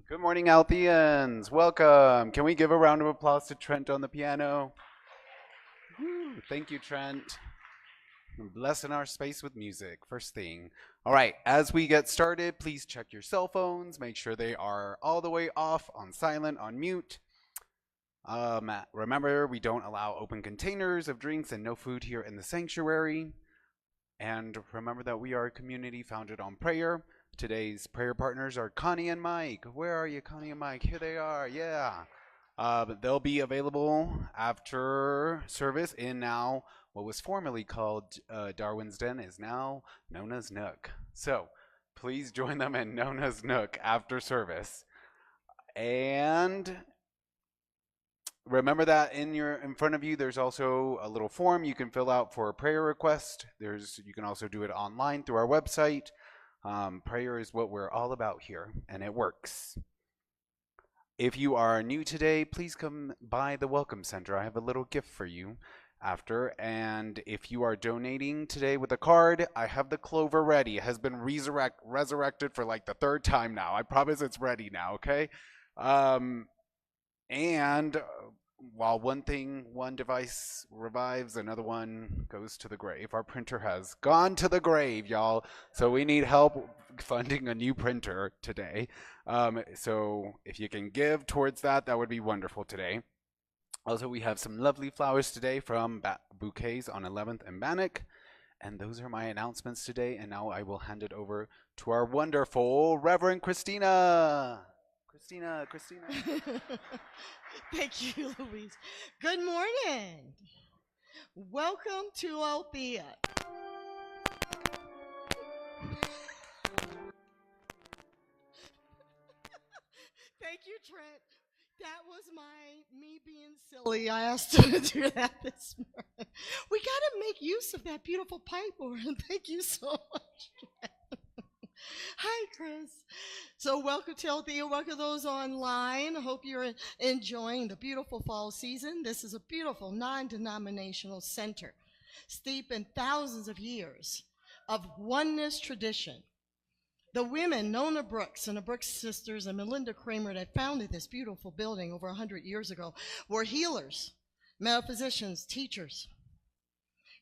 Good morning, Altheans. Welcome. Can we give a round of applause to Trent on the piano? Woo. Thank you, Trent. Blessing our space with music. First thing. All right, as we get started, please check your cell phones. Make sure they are all the way off, on silent, on mute. Remember, we don't allow open containers of drinks and no food here in the sanctuary. And remember that we are a community founded on prayer. Today's prayer partners are Connie and Mike. Where are you, Connie and Mike? Here they are. Yeah. They'll be available after service in now what was formerly called Darwin's Den is now Nona's Nook. So please join them in Nona's Nook after service. And remember that in front of you there's also a little form you can fill out for a prayer request. You can also do it online through our website. Prayer is what we're all about here, and it works. If you are new today, please come by the Welcome Center. I have a little gift for you after. And if you are donating today with a card, I have the clover ready. It has been resurrected for like the third time now. I promise it's ready now, okay? And while one device revives, another one goes to the grave. Our printer has gone to the grave, y'all. So we need help funding a new printer today. So if you can give towards that, that would be wonderful today. Also, we have some lovely flowers today from Bouquets on 11th and Bannock. And those are my announcements today. And now I will hand it over to our wonderful Reverend Christina. Christina. Thank you, Louise. Good morning. Welcome to Althea. Thank you, Trent. That was me being silly. I asked him to do that this morning. We got to make use of that beautiful pipe organ. Thank you so much, Trent. Hi, Chris. So welcome to Althea. Welcome those online. I hope you're enjoying the beautiful fall season. This is a beautiful non-denominational center steeped in thousands of years of oneness tradition. The women, Nona Brooks and the Brooks sisters and Melinda Kramer, that founded this beautiful building over 100 years ago, were healers, metaphysicians, teachers.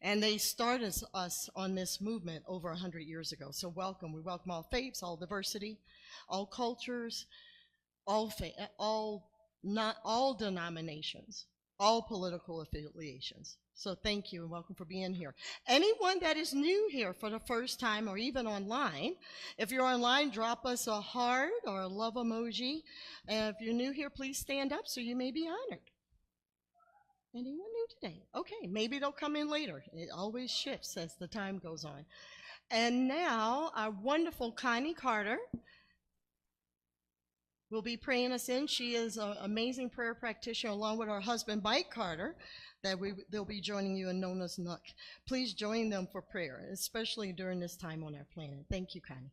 And they started us on this movement over 100 years ago. So welcome. We welcome all faiths, all diversity, all cultures, not all denominations, all political affiliations. So thank you and welcome for being here. Anyone that is new here for the first time or even online, if you're online, drop us a heart or a love emoji. And if you're new here, please stand up so you may be honored. Anyone new today? Okay, maybe they'll come in later. It always shifts as the time goes on. And now our wonderful Connie Carter will be praying us in. She is an amazing prayer practitioner along with her husband Mike Carter they'll be joining you in Nona's Nook. Please join them for prayer, especially during this time on our planet. Thank you, Connie.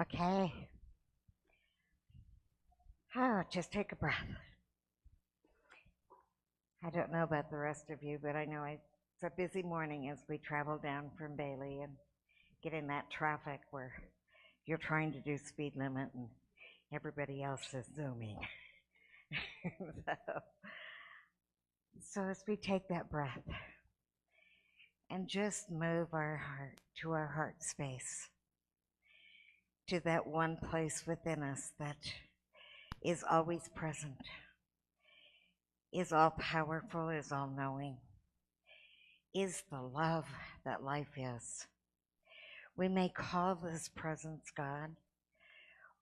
Okay. Just take a breath. I don't know about the rest of you, but I know it's a busy morning as we travel down from Bailey and get in that traffic where you're trying to do speed limit and everybody else is zooming. So as we take that breath and just move our heart to our heart space, to that one place within us that is always present, is all powerful, is all knowing, is the love that life is. We may call this presence God,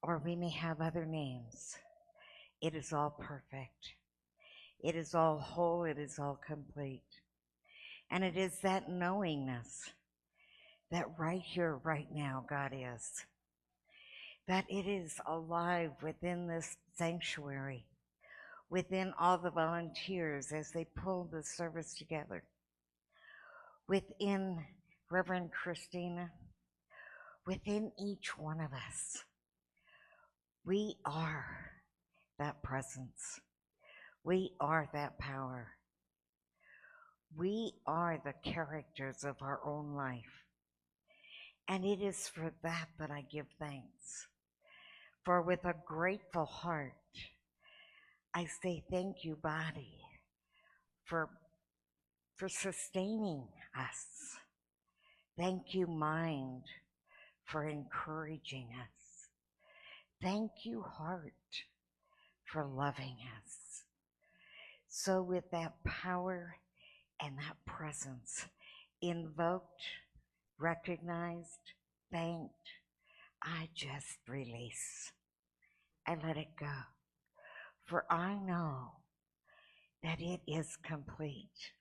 or we may have other names. It is all perfect. It is all whole. It is all complete. And it is that knowingness that right here, right now, God is. That it is alive within this sanctuary, within all the volunteers as they pull the service together, within Reverend Christina, within each one of us. We are that presence. We are that power. We are the characters of our own life. And it is for that that I give thanks. For with a grateful heart, I say thank you, body, for sustaining us. Thank you, mind, for encouraging us. Thank you, heart, for loving us. So with that power and that presence invoked, recognized, thanked, I just release. I let it go. For I know that it is complete,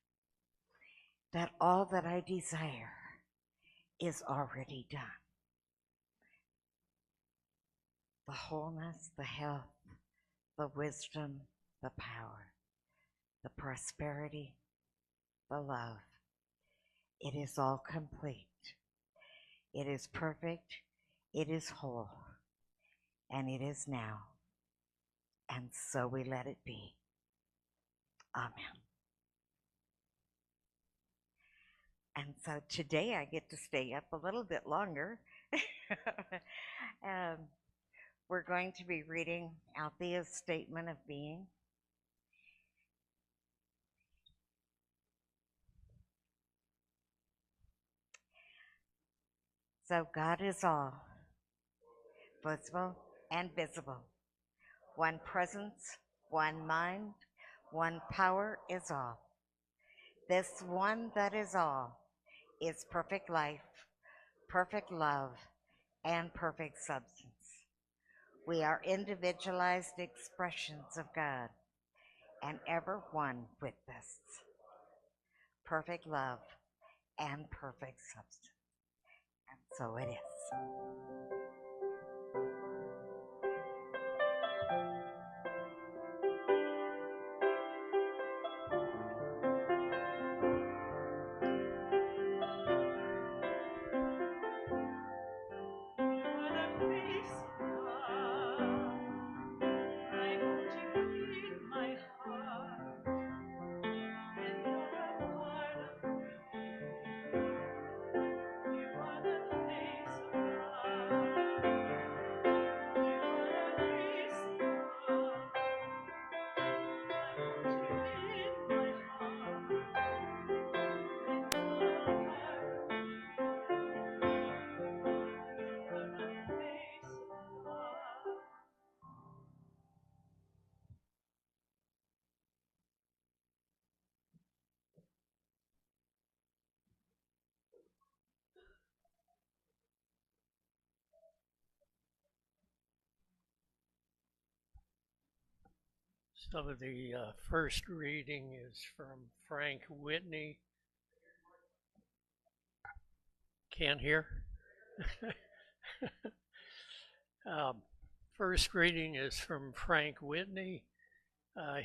that all that I desire is already done. The wholeness, the health, the wisdom, the power, the prosperity, the love. It is all complete. It is perfect. It is whole. And it is now. And so we let it be. Amen. And so today I get to stay up a little bit longer. We're going to be reading Althea's statement of being. So God is all, visible and visible. One presence, one mind, one power is all. This one that is all is perfect life, perfect love, and perfect substance. We are individualized expressions of God, and ever one with this. Perfect love and perfect substance. And so it is. So the first reading is from Frank Whitney. Can't hear? First reading is from Frank Whitney.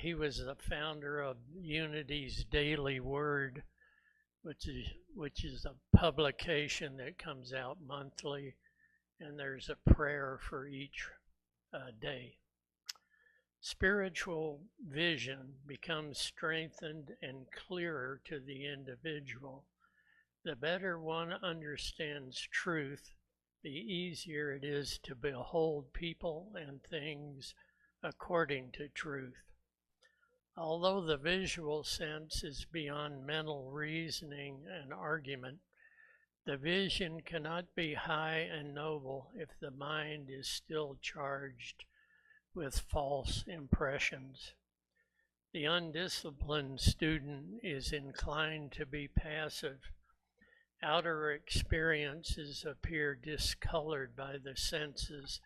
He was the founder of Unity's Daily Word, which is a publication that comes out monthly, and there's a prayer for each day. Spiritual vision becomes strengthened and clearer to the individual. The better one understands truth, the easier it is to behold people and things according to truth. Although the visual sense is beyond mental reasoning and argument, the vision cannot be high and noble if the mind is still charged with false impressions. The undisciplined student is inclined to be passive. Outer experiences appear discolored by the senses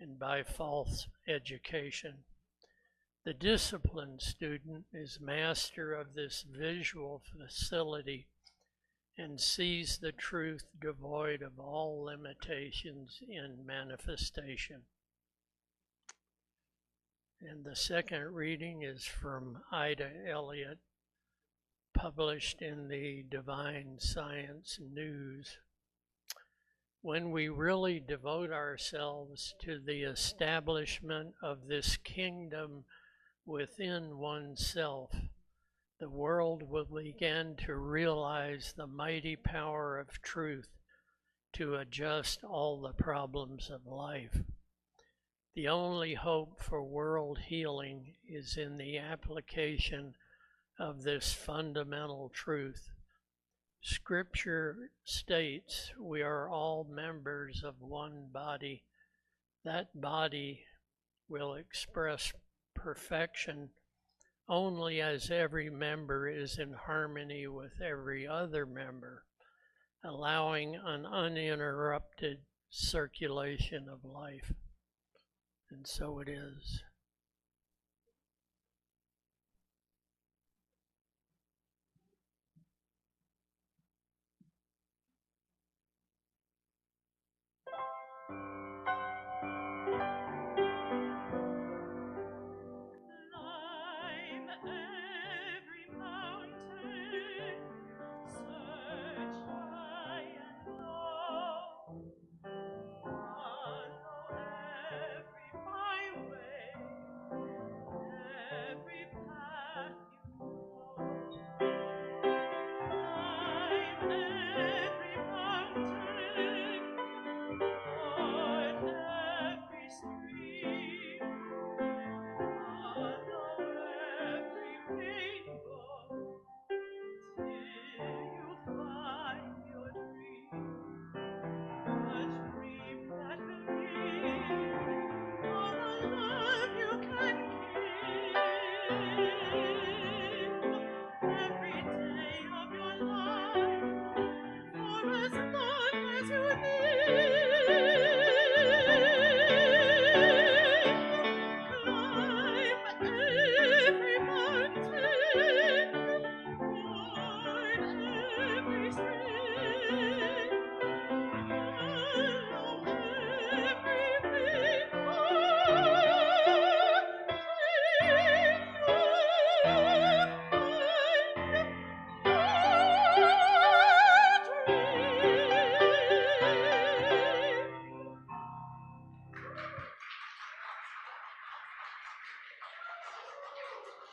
and by false education. The disciplined student is master of this visual facility and sees the truth devoid of all limitations in manifestation. And the second reading is from Ida Elliott, published in the Divine Science News. When we really devote ourselves to the establishment of this kingdom within oneself, the world will begin to realize the mighty power of truth to adjust all the problems of life. The only hope for world healing is in the application of this fundamental truth. Scripture states we are all members of one body. That body will express perfection only as every member is in harmony with every other member, allowing an uninterrupted circulation of life. And so it is.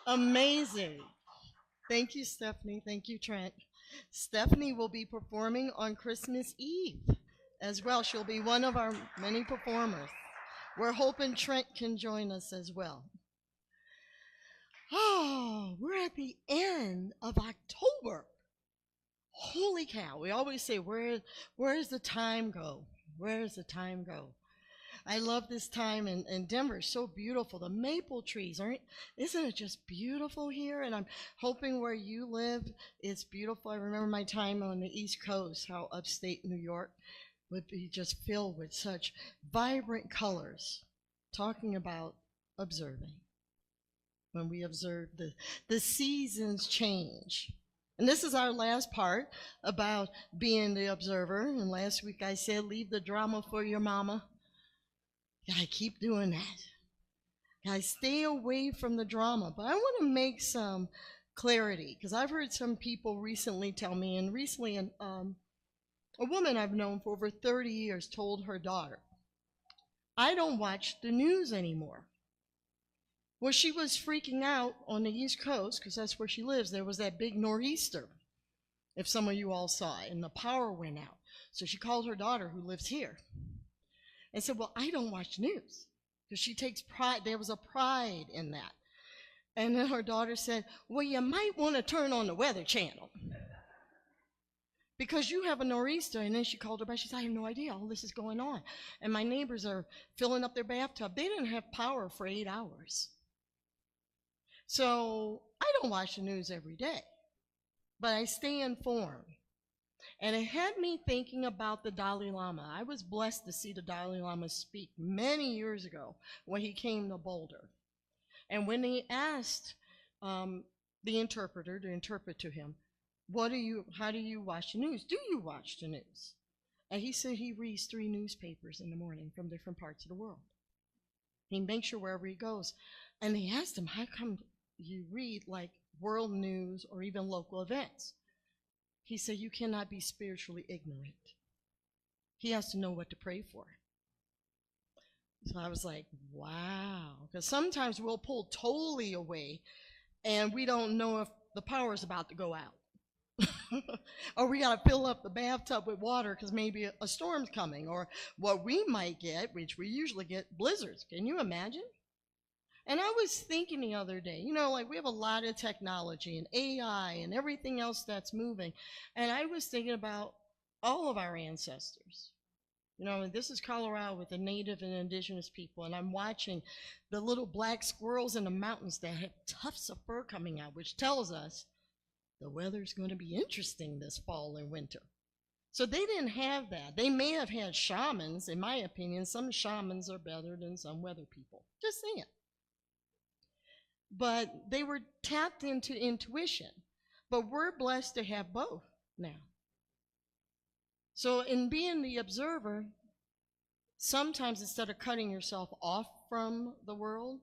Amazing. Thank you, Stephanie. Thank you, Trent. Stephanie will be performing on Christmas Eve as well. She'll be one of our many performers. We're hoping Trent can join us as well. Oh, we're at the end of October. Holy cow. We always say, where's the time go? Where's the time go? I love this time in Denver. It's so beautiful. The maple trees, isn't it just beautiful here? And I'm hoping where you live, it's beautiful. I remember my time on the East Coast, how upstate New York would be just filled with such vibrant colors. Talking about observing. When we observe the seasons change. And this is our last part about being the observer. And last week I said, leave the drama for your mama. I keep doing that. I stay away from the drama. But I want to make some clarity, because I've heard some people recently tell me, and recently a woman I've known for over 30 years told her daughter, I don't watch the news anymore. Well, she was freaking out on the East Coast, because that's where she lives. There was that big nor'easter, if some of you all saw it, and the power went out. So she called her daughter, who lives here, and said, well, I don't watch news, because she takes pride. There was a pride in that. And then her daughter said, well, you might want to turn on the Weather Channel, because you have a nor'easter. And then she called her back. She said, I have no idea. All this is going on. And my neighbors are filling up their bathtub. They didn't have power for 8 hours. So I don't watch the news every day, but I stay informed. And it had me thinking about the Dalai Lama. I was blessed to see the Dalai Lama speak many years ago when he came to Boulder. And when he asked the interpreter to interpret to him, how do you watch the news? Do you watch the news? And he said he reads 3 newspapers in the morning from different parts of the world. He makes sure wherever he goes. And they asked him, how come you read like world news or even local events? He said, you cannot be spiritually ignorant. He has to know what to pray for. So I was like, wow. Because sometimes we'll pull totally away and we don't know if the power is about to go out. Or we got to fill up the bathtub with water because maybe a storm's coming. Or what we might get, which we usually get, blizzards. Can you imagine? And I was thinking the other day, you know, like we have a lot of technology and AI and everything else that's moving. And I was thinking about all of our ancestors. You know, this is Colorado with the native and indigenous people, and I'm watching the little black squirrels in the mountains that have tufts of fur coming out, which tells us the weather's going to be interesting this fall and winter. So they didn't have that. They may have had shamans. In my opinion, some shamans are better than some weather people. Just saying. But they were tapped into intuition. But we're blessed to have both now. So in being the observer, sometimes instead of cutting yourself off from the world,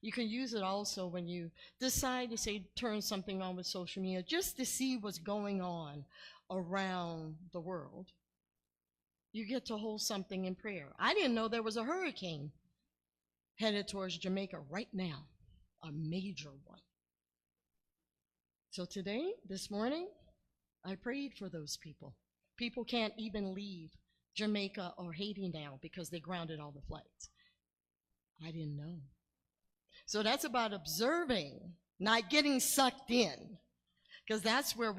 you can use it also when you decide to, say, turn something on with social media just to see what's going on around the world. You get to hold something in prayer. I didn't know there was a hurricane headed towards Jamaica right now, a major one. So today, this morning, I prayed for those people. People can't even leave Jamaica or Haiti now because they grounded all the flights. I didn't know. So that's about observing, not getting sucked in, because that's where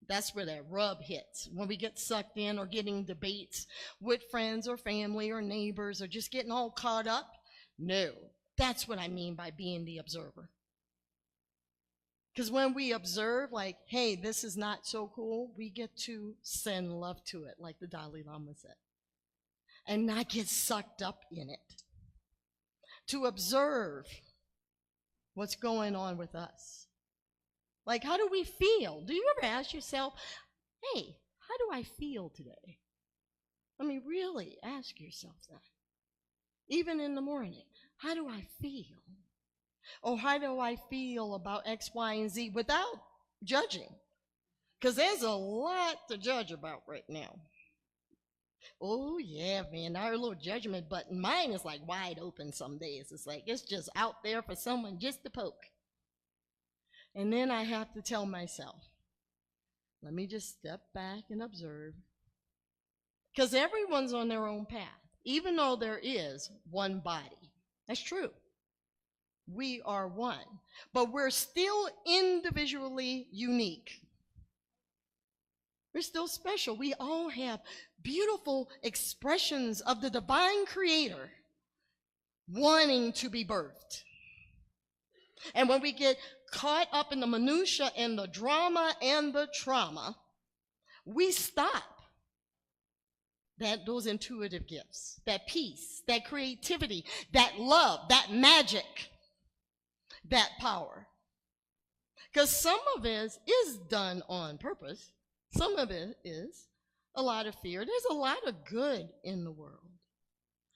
that rub hits. When we get sucked in or getting debates with friends or family or neighbors or just getting all caught up. No, that's what I mean by being the observer. Because when we observe, like, hey, this is not so cool, we get to send love to it, like the Dalai Lama said, and not get sucked up in it. To observe what's going on with us. Like, how do we feel? Do you ever ask yourself, hey, how do I feel today? I mean, really ask yourself that. Even in the morning, how do I feel? Or how do I feel about X, Y, and Z without judging? Because there's a lot to judge about right now. Oh, yeah, man, our little judgment button, mine is like wide open some days. It's like it's just out there for someone just to poke. And then I have to tell myself, let me just step back and observe. Because everyone's on their own path, even though there is one body. That's true. We are one, but we're still individually unique. We're still special. We all have beautiful expressions of the divine creator wanting to be birthed. And when we get caught up in the minutia and the drama and the trauma, we stop those intuitive gifts, that peace, that creativity, that love, that magic, that power. Because some of it is done on purpose. Some of it is a lot of fear. There's a lot of good in the world.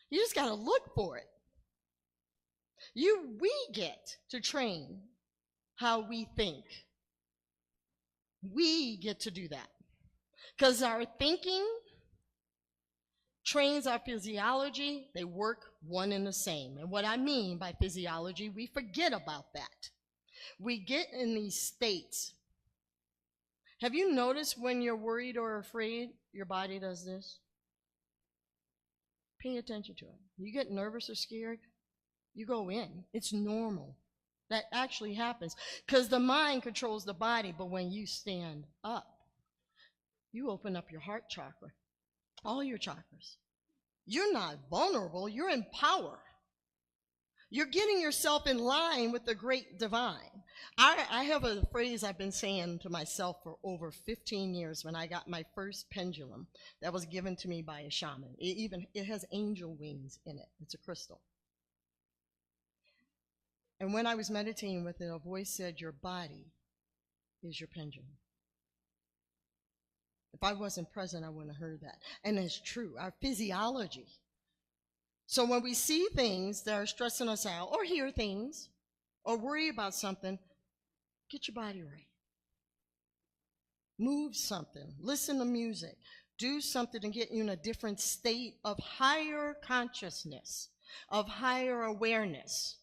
You just got to look for it. We get to train how we think. We get to do that. Because our thinking trains our physiology. They work one and the same. And what I mean by physiology, we forget about that. We get in these states. Have you noticed when you're worried or afraid, your body does this? Pay attention to it. You get nervous or scared, you go in. It's normal. That actually happens because the mind controls the body, but when you stand up, you open up your heart chakra, all your chakras. You're not vulnerable, you're in power. You're getting yourself in line with the great divine. I have a phrase I've been saying to myself for over 15 years when I got my first pendulum that was given to me by a shaman. It has angel wings in it. It's a crystal. And when I was meditating with it, a voice said, your body is your pendulum. If I wasn't present, I wouldn't have heard that. And it's true, our physiology. So when we see things that are stressing us out, or hear things, or worry about something, get your body right. Move something, listen to music, do something to get you in a different state of higher consciousness, of higher awareness.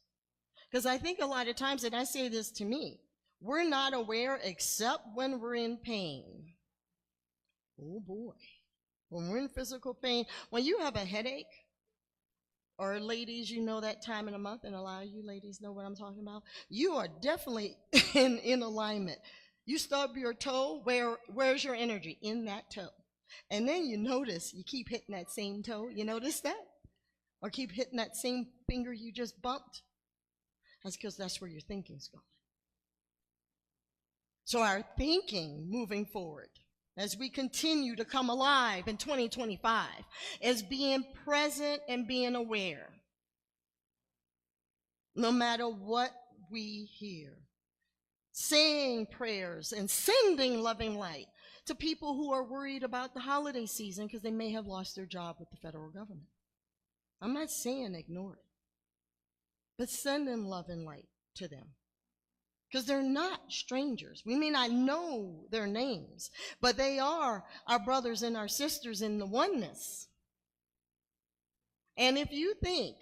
Because I think a lot of times, and I say this to me, We're not aware except when we're in pain. Oh boy. When we're in physical pain, when you have a headache, or ladies, you know that time of the month, and a lot of you ladies know what I'm talking about, you are definitely in alignment. You stub your toe, where's your energy? In that toe. And then you notice you keep hitting that same toe. You notice that? Or keep hitting that same finger you just bumped? That's because that's where your thinking's going. So our thinking moving forward, as we continue to come alive in 2025, is being present and being aware. No matter what we hear. Saying prayers and sending loving light to people who are worried about the holiday season because they may have lost their job with the federal government. I'm not saying ignore it, but sending love and light to them. Because they're not strangers. We may not know their names, but they are our brothers and our sisters in the oneness. And if you think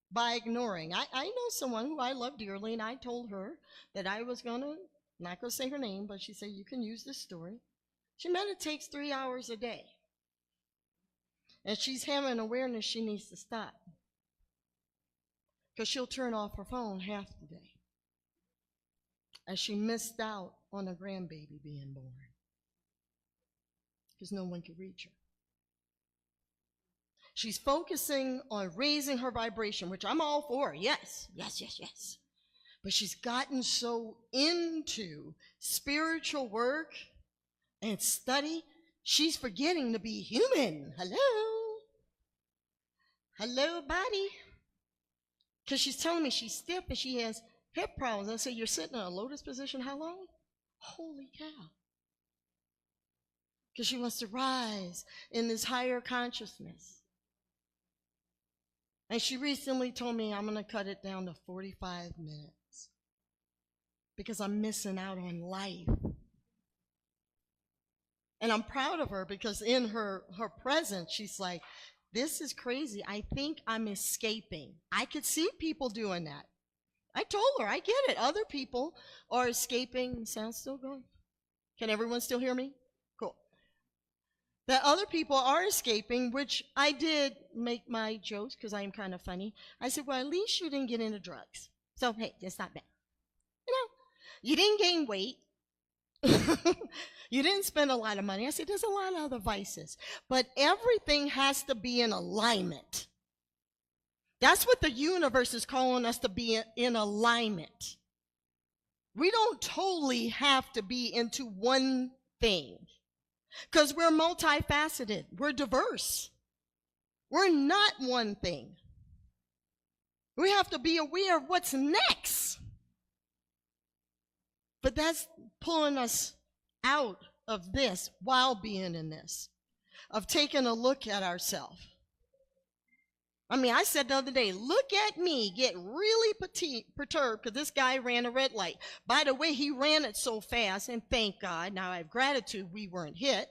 by ignoring, I know someone who I love dearly, and I told her that I was not going to say her name, but she said, you can use this story. She meditates 3 hours a day. And she's having awareness she needs to stop. Because she'll turn off her phone half the day. As she missed out on a grandbaby being born. Because no one could reach her. She's focusing on raising her vibration, which I'm all for. Yes, yes, yes, yes. But she's gotten so into spiritual work and study, she's forgetting to be human. Hello? Hello, body? Because she's telling me she's stiff and she has hip problems. I say, you're sitting in a lotus position how long? Holy cow. Because she wants to rise in this higher consciousness. And she recently told me I'm going to cut it down to 45 minutes. Because I'm missing out on life. And I'm proud of her because in her presence, she's like, this is crazy. I think I'm escaping. I could see people doing that. I told her, I get it. Other people are escaping. Sound's still going? Can everyone still hear me? Cool. That other people are escaping, which I did make my jokes because I am kind of funny. I said, well, at least you didn't get into drugs. So, hey, it's not bad. You know, you didn't gain weight. You didn't spend a lot of money. I said, there's a lot of other vices. But everything has to be in alignment. That's what the universe is calling us to be in alignment. We don't totally have to be into one thing. Because we're multifaceted. We're diverse. We're not one thing. We have to be aware of what's next. But that's pulling us out of this while being in this. Of taking a look at ourselves. I mean, I said the other day, look at me get really perturbed because this guy ran a red light. By the way, he ran it so fast, and thank God, now I have gratitude we weren't hit.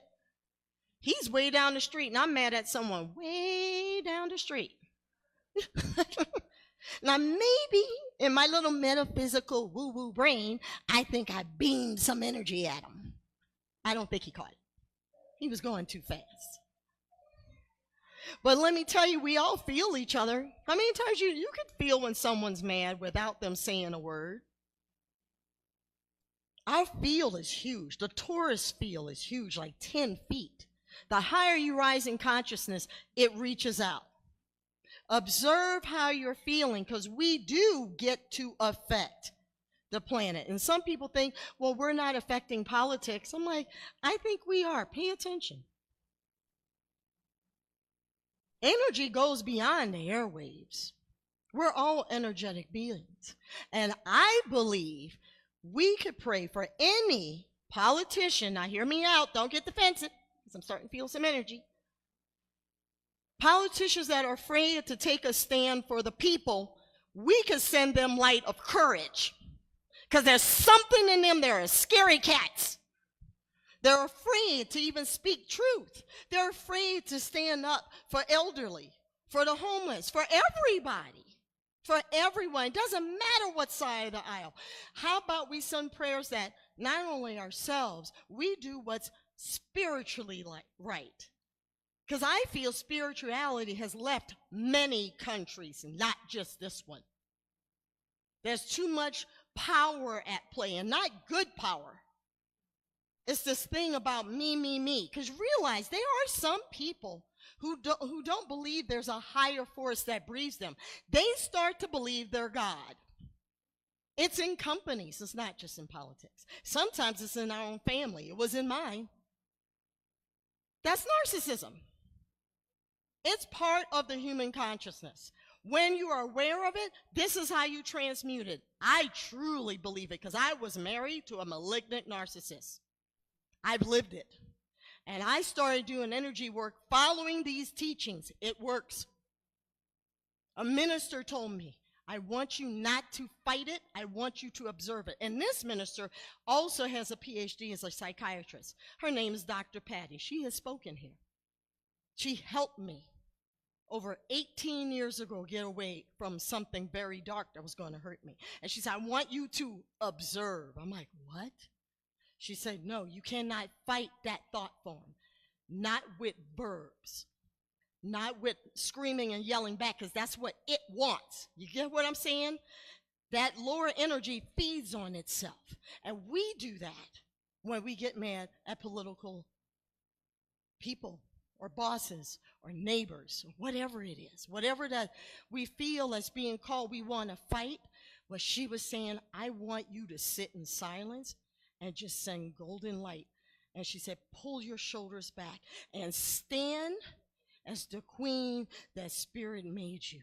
He's way down the street, and I'm mad at someone way down the street. Now, maybe in my little metaphysical woo-woo brain, I think I beamed some energy at him. I don't think he caught it. He was going too fast. But let me tell you, we all feel each other. How many times you can feel when someone's mad without them saying a word? Our field is huge. The torus field is huge, like 10 feet. The higher you rise in consciousness, it reaches out. Observe how you're feeling, because we do get to affect the planet. And some people think, well, we're not affecting politics. I'm like, I think we are. Pay attention. Energy goes beyond the airwaves. We're all energetic beings. And I believe we could pray for any politician. Now hear me out. Don't get defensive, because I'm starting to feel some energy. Politicians that are afraid to take a stand for the people, we could send them light of courage. Because there's something in them. They're scary cats. They're afraid to even speak truth. They're afraid to stand up for elderly, for the homeless, for everybody. for everyone. It doesn't matter what side of the aisle. How about we send prayers that not only ourselves, we do what's spiritually right. Because I feel spirituality has left many countries, not just this one. There's too much power at play, and not good power. It's this thing about me. Because realize there are some people who don't believe there's a higher force that breathes them. They start to believe they're God. It's in companies. It's not just in politics. Sometimes it's in our own family. It was in mine. That's narcissism. It's part of the human consciousness. When you are aware of it, this is how you transmute it. I truly believe it because I was married to a malignant narcissist. I've lived it. And I started doing energy work following these teachings. It works. A minister told me, I want you not to fight it. I want you to observe it. And this minister also has a PhD as a psychiatrist. Her name is Dr. Patty. She has spoken here. She helped me over 18 years ago get away from something very dark that was going to hurt me. And she said, I want you to observe. I'm like, what? She said, no, you cannot fight that thought form. Not with verbs. Not with screaming and yelling back, because that's what it wants. You get what I'm saying? That lower energy feeds on itself. And we do that when we get mad at political people or bosses or neighbors or whatever it is. Whatever that we feel as being called, we want to fight. Well, she was saying, I want you to sit in silence and just sing golden light. And she said, pull your shoulders back and stand as the queen that spirit made you.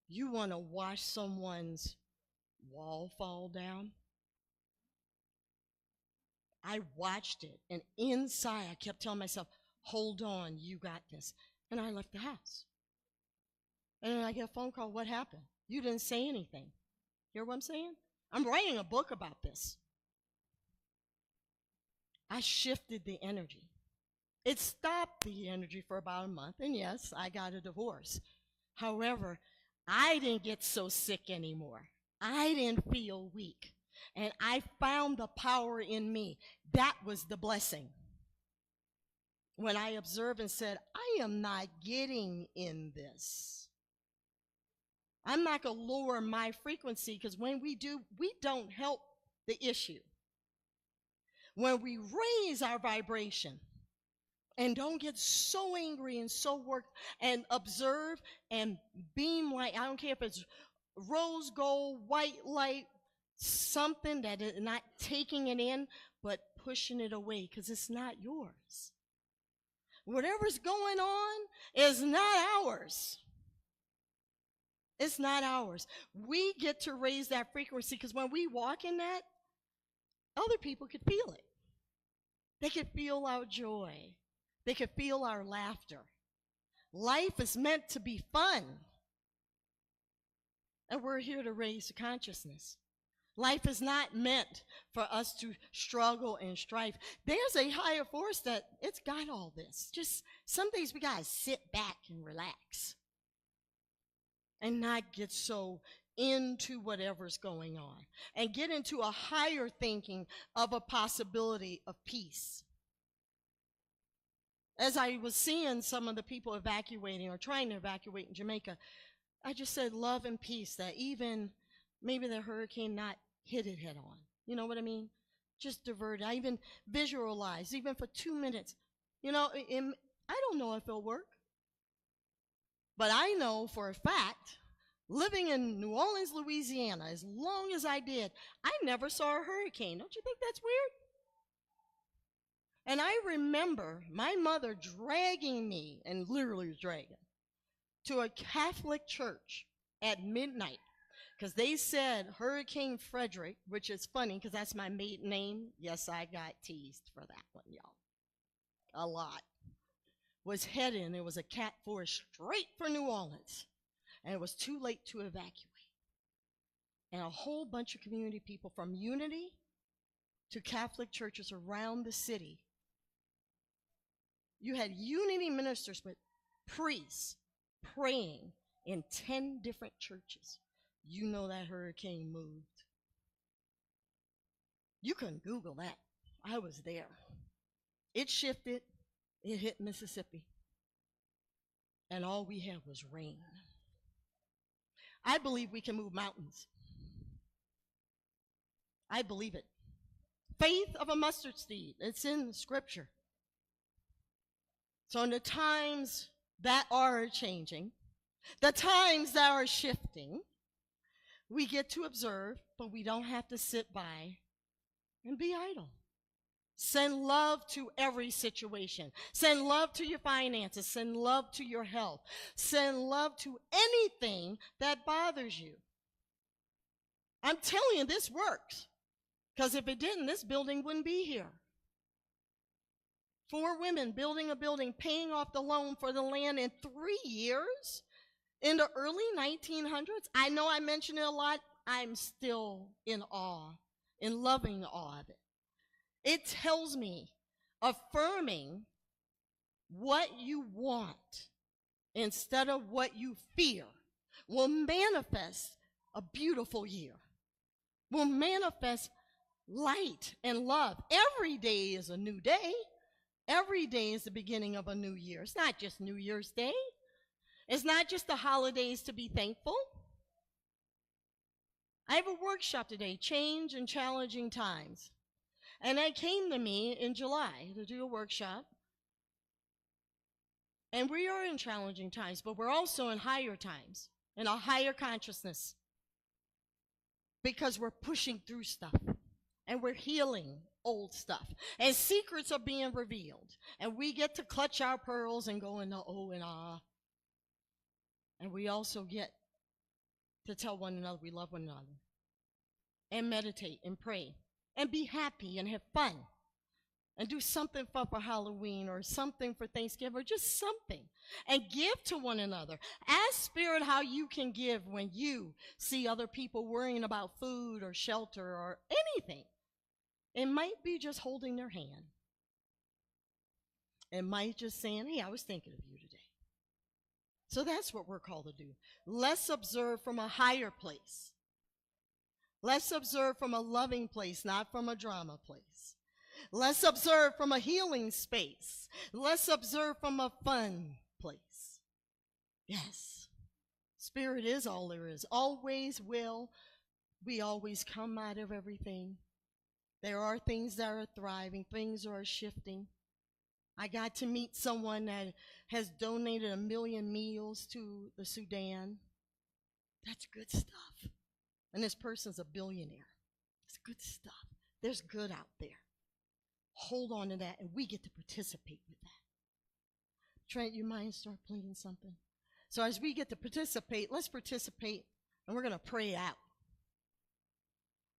You want to watch someone's wall fall down? I watched it, and inside I kept telling myself, hold on, you got this. And I left the house. And then I get a phone call, what happened? You didn't say anything. Hear what I'm saying? I'm writing a book about this. I shifted the energy. It stopped the energy for about a month, and yes, I got a divorce. However, I didn't get so sick anymore. I didn't feel weak. And I found the power in me. That was the blessing. When I observed and said, I am not getting in this. I'm not going to lower my frequency, because when we do, we don't help the issue. When we raise our vibration and don't get so angry and so worked and observe and beam light, I don't care if it's rose gold, white light, something that is not taking it in, but pushing it away, because it's not yours. Whatever's going on is not ours. It's not ours. We get to raise that frequency, because when we walk in that, other people could feel it. They could feel our joy. They could feel our laughter. Life is meant to be fun. And we're here to raise the consciousness. Life is not meant for us to struggle and strife. There's a higher force that it's got all this. Just some days we got to sit back and relax and not get so into whatever's going on and get into a higher thinking of a possibility of peace. As I was seeing some of the people evacuating or trying to evacuate in Jamaica, I just said love and peace, that even maybe the hurricane not hit it head on. You know what I mean? Just divert. I even visualized, even for 2 minutes. You know, I don't know if it'll work. But I know for a fact, living in New Orleans, Louisiana, as long as I did, I never saw a hurricane. Don't you think that's weird? And I remember my mother dragging me, and literally dragging, to a Catholic church at midnight, because they said Hurricane Frederick, which is funny because that's my maiden name. Yes, I got teased for that one, y'all. A lot. Was heading, it was a Cat 4 straight for New Orleans. And it was too late to evacuate. And a whole bunch of community people from Unity to Catholic churches around the city. You had Unity ministers with priests praying in 10 different churches. You know that hurricane moved. You can Google that. I was there. It shifted. It hit Mississippi. And all we had was rain. I believe we can move mountains. I believe it. Faith of a mustard seed. It's in Scripture. So in the times that are changing, the times that are shifting, we get to observe, but we don't have to sit by and be idle. Send love to every situation. Send love to your finances. Send love to your health. Send love to anything that bothers you. I'm telling you, this works. Because if it didn't, this building wouldn't be here. 4 women building a building, paying off the loan for the land in 3 years in the early 1900s. I know I mention it a lot. I'm still in awe, in loving awe of it. It tells me affirming what you want instead of what you fear will manifest a beautiful year, will manifest light and love. Every day is a new day. Every day is the beginning of a new year. It's not just New Year's Day. It's not just the holidays to be thankful. I have a workshop today, Change in Challenging Times. And that came to me in July to do a workshop. And we are in challenging times, but we're also in higher times, in a higher consciousness. Because we're pushing through stuff. And we're healing old stuff. And secrets are being revealed. And we get to clutch our pearls and go into oh and ah. And we also get to tell one another we love one another. And meditate and pray. And be happy and have fun. And do something fun for Halloween or something for Thanksgiving or just something. And give to one another. Ask Spirit how you can give when you see other people worrying about food or shelter or anything. It might be just holding their hand. It might just saying, hey, I was thinking of you today. So that's what we're called to do. Let's observe from a higher place. Let's observe from a loving place, not from a drama place. Let's observe from a healing space. Let's observe from a fun place. Yes. Spirit is all there is. Always will. We always come out of everything. There are things that are thriving. Things are shifting. I got to meet someone that has donated 1 million meals to the Sudan. That's good stuff. And this person's a billionaire. It's good stuff. There's good out there. Hold on to that, and we get to participate with that. Trent, you mind start playing something? So as we get to participate, let's participate, and we're going to pray out.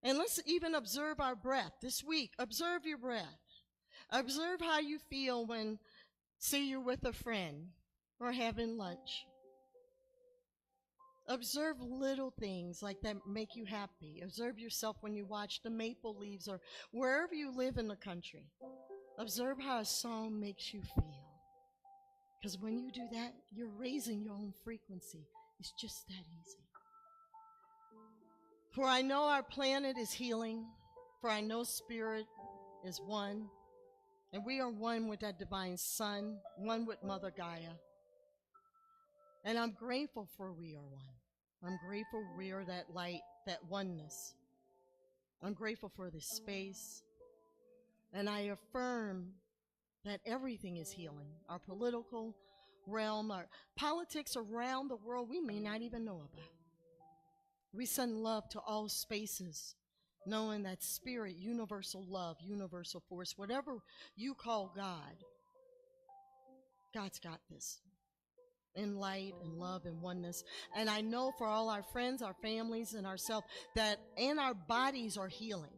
And let's even observe our breath this week. Observe your breath. Observe how you feel when, say, you're with a friend or having lunch. Observe little things like that make you happy. Observe yourself when you watch the maple leaves or wherever you live in the country. Observe how a song makes you feel. Because when you do that, you're raising your own frequency. It's just that easy. For I know our planet is healing. For I know Spirit is one. And we are one with that divine Sun, one with Mother Gaia. And I'm grateful for we are one. I'm grateful we are that light, that oneness. I'm grateful for this space. And I affirm that everything is healing. Our political realm, our politics around the world we may not even know about. We send love to all spaces, knowing that Spirit, universal love, universal force, whatever you call God, God's got this. In light and love and oneness. And I know for all our friends, our families, and ourselves that in our bodies are healing.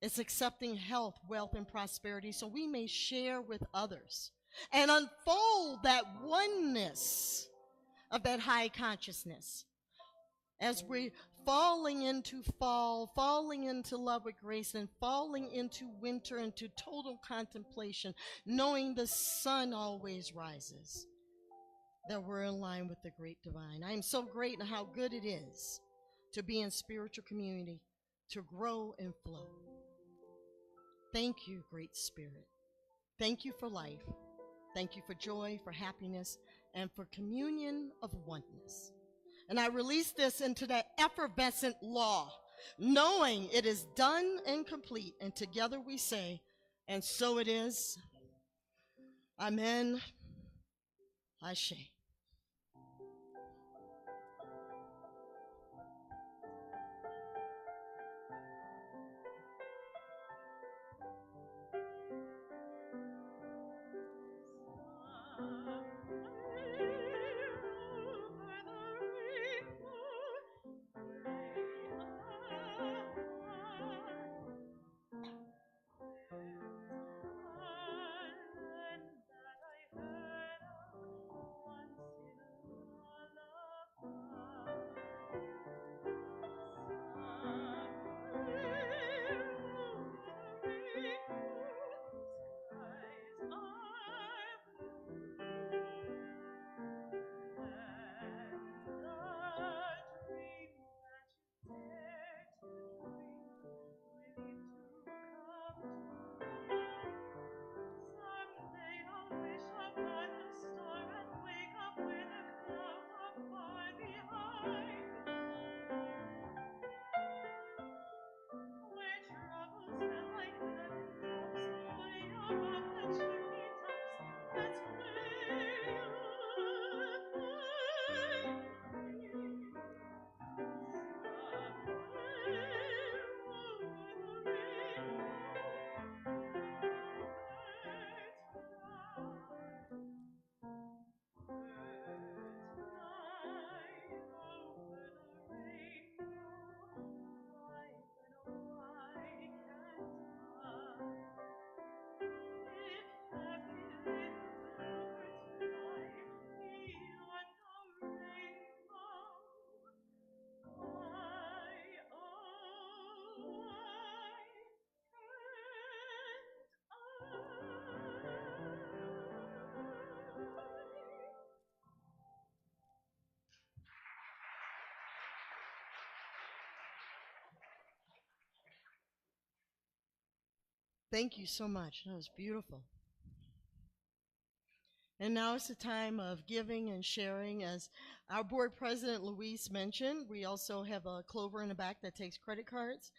It's accepting health, wealth, and prosperity so we may share with others and unfold that oneness of that high consciousness as we're falling into fall, falling into love with grace, and falling into winter, into total contemplation, knowing the sun always rises. that we're in line with the great divine. I am so great in how good it is to be in spiritual community, to grow and flow. Thank you, Great Spirit. Thank you for life. Thank you for joy, for happiness, and for communion of oneness. And I release this into that effervescent law, knowing it is done and complete. And together we say, and so it is. Amen. Ashe. Thank you so much. That was beautiful. And now it's the time of giving and sharing. As our board president, Luis, mentioned, we also have a Clover in the back that takes credit cards,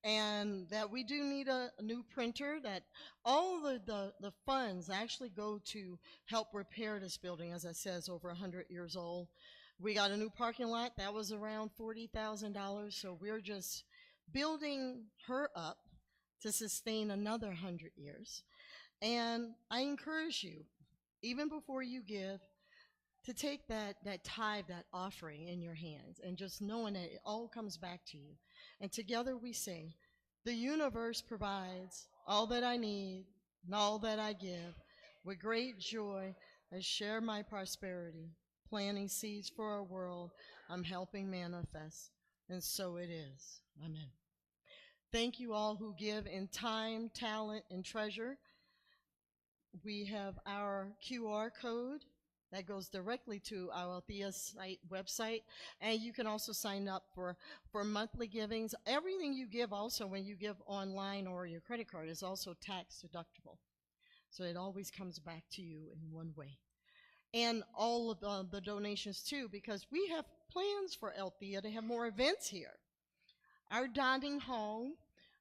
and that we do need a new printer, that all the funds actually go to help repair this building. As I said, it's over 100 years old. We got a new parking lot. That was around $40,000, so we're just building her up to sustain another 100 years. And I encourage you, even before you give, to take that tithe, that offering in your hands, and just knowing that it all comes back to you. And together we say, the universe provides all that I need and all that I give. With great joy, I share my prosperity, planting seeds for a world I'm helping manifest. And so it is. Amen. Thank you all who give in time, talent, and treasure. We have our QR code that goes directly to our Althea site website, and you can also sign up for monthly givings. Everything you give also, when you give online or your credit card, is also tax deductible. So it always comes back to you in one way. And all of the donations too, because we have plans for Althea to have more events here. Our dining hall,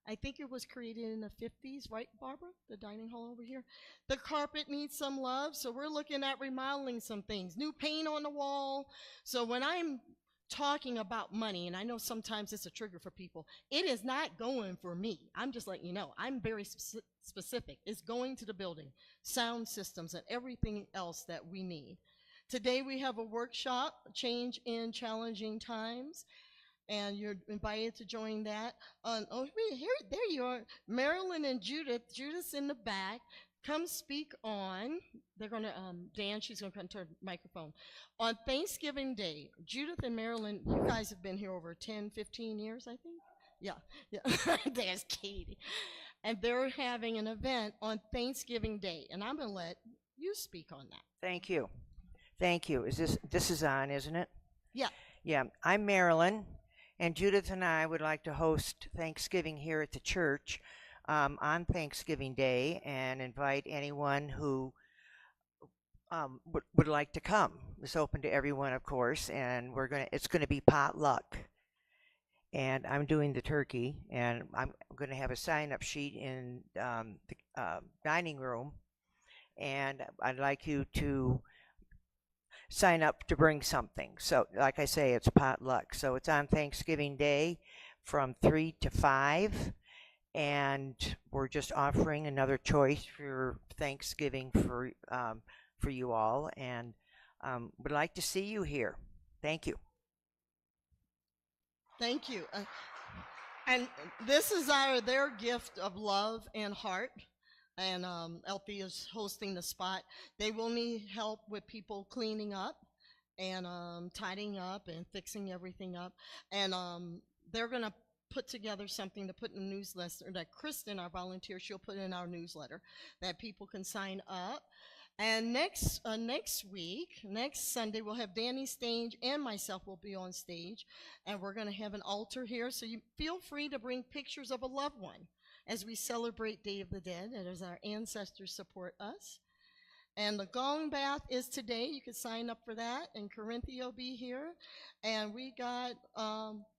I think it was created in the 50s, right, Barbara? The dining hall over here. The carpet needs some love, so we're looking at remodeling some things. New paint on the wall. So when I'm talking about money, and I know sometimes it's a trigger for people, it is not going for me. I'm just letting you know. I'm very specific. It's going to the building, sound systems, and everything else that we need. Today we have a workshop, Change in Challenging Times, and you're invited to join that. There you are, Marilyn and Judith. Judith's in the back. Come speak on. They're going to, Dan, she's going to come to her microphone. On Thanksgiving Day, Judith and Marilyn, you guys have been here over 10, 15 years, I think. Yeah. There's Katie. And they're having an event on Thanksgiving Day, and I'm going to let you speak on that. Thank you. Thank you. This is on, isn't it? Yeah. Yeah. I'm Marilyn, and Judith and I would like to host Thanksgiving here at the church on Thanksgiving Day and invite anyone who would like to come. It's open to everyone, of course, and it's gonna be potluck. And I'm doing the turkey, and I'm going to have a sign-up sheet in the dining room, and I'd like you to sign up to bring something. So, like I say, it's potluck. So it's on Thanksgiving Day from 3 to 5, and we're just offering another choice for Thanksgiving for you all, and would like to see you here. Thank you. Thank you. And this is their gift of love and heart. And Althea is hosting the spot. They will need help with people cleaning up and tidying up and fixing everything up. And they're going to put together something to put in the newsletter that Kristen, our volunteer, she'll put in our newsletter that people can sign up. And next week, next Sunday, we'll have Danny Stange and myself will be on stage, and we're going to have an altar here. So you feel free to bring pictures of a loved one as we celebrate Day of the Dead, and as our ancestors support us. And the gong bath is today. You can sign up for that, and Corinthia will be here. And we got,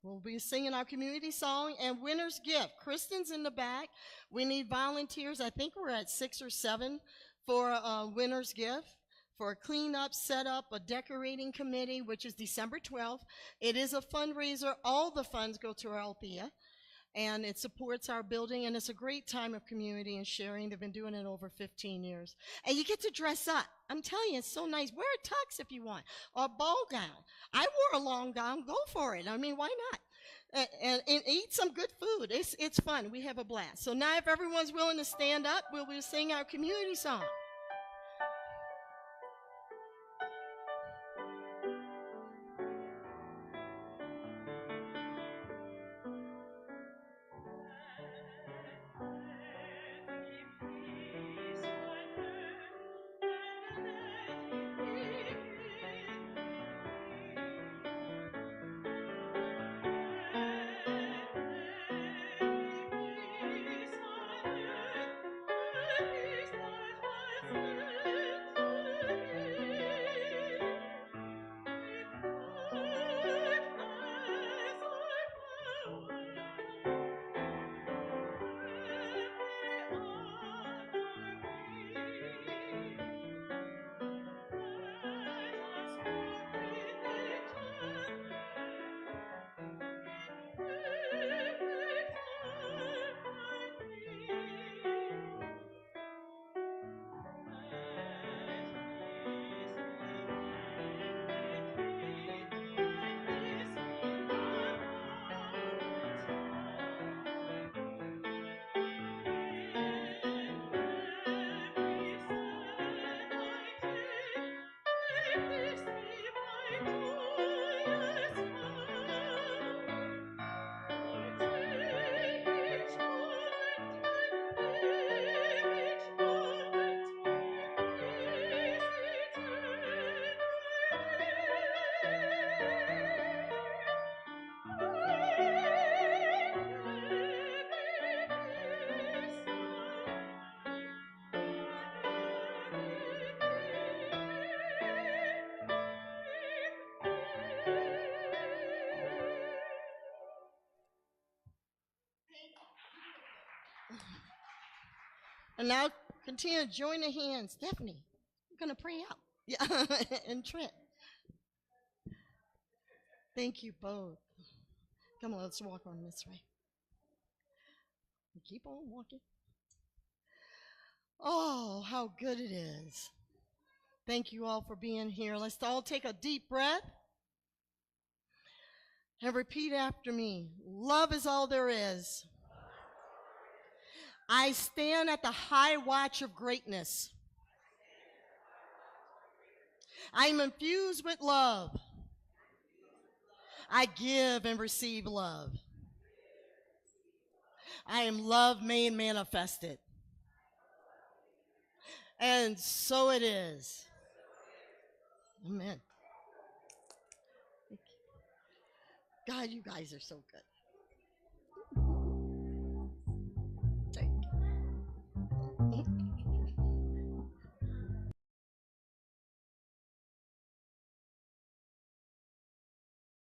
we'll be singing our community song and winner's gift. Kristen's in the back. We need volunteers. I think we're at 6 or 7 for a winner's gift, for a cleanup, setup, a decorating committee, which is December 12th. It is a fundraiser. All the funds go to Althea, and it supports our building, and it's a great time of community and sharing. They've been doing it over 15 years. And you get to dress up. I'm telling you, it's so nice. Wear a tux if you want, or a ball gown. I wore a long gown. Go for it. I mean, why not? And eat some good food. It's fun. We have a blast. So now if everyone's willing to stand up, we'll sing our community song. And now continue to join the hands. Stephanie, I'm going to pray out. Yeah, and Trent. Thank you both. Come on, let's walk on this way. Keep on walking. Oh, how good it is. Thank you all for being here. Let's all take a deep breath and repeat after me. Love is all there is. I stand at the high watch of greatness. I am infused with love. I give and receive love. I am love made manifested. And so it is. Amen. Thank you. God, you guys are so good.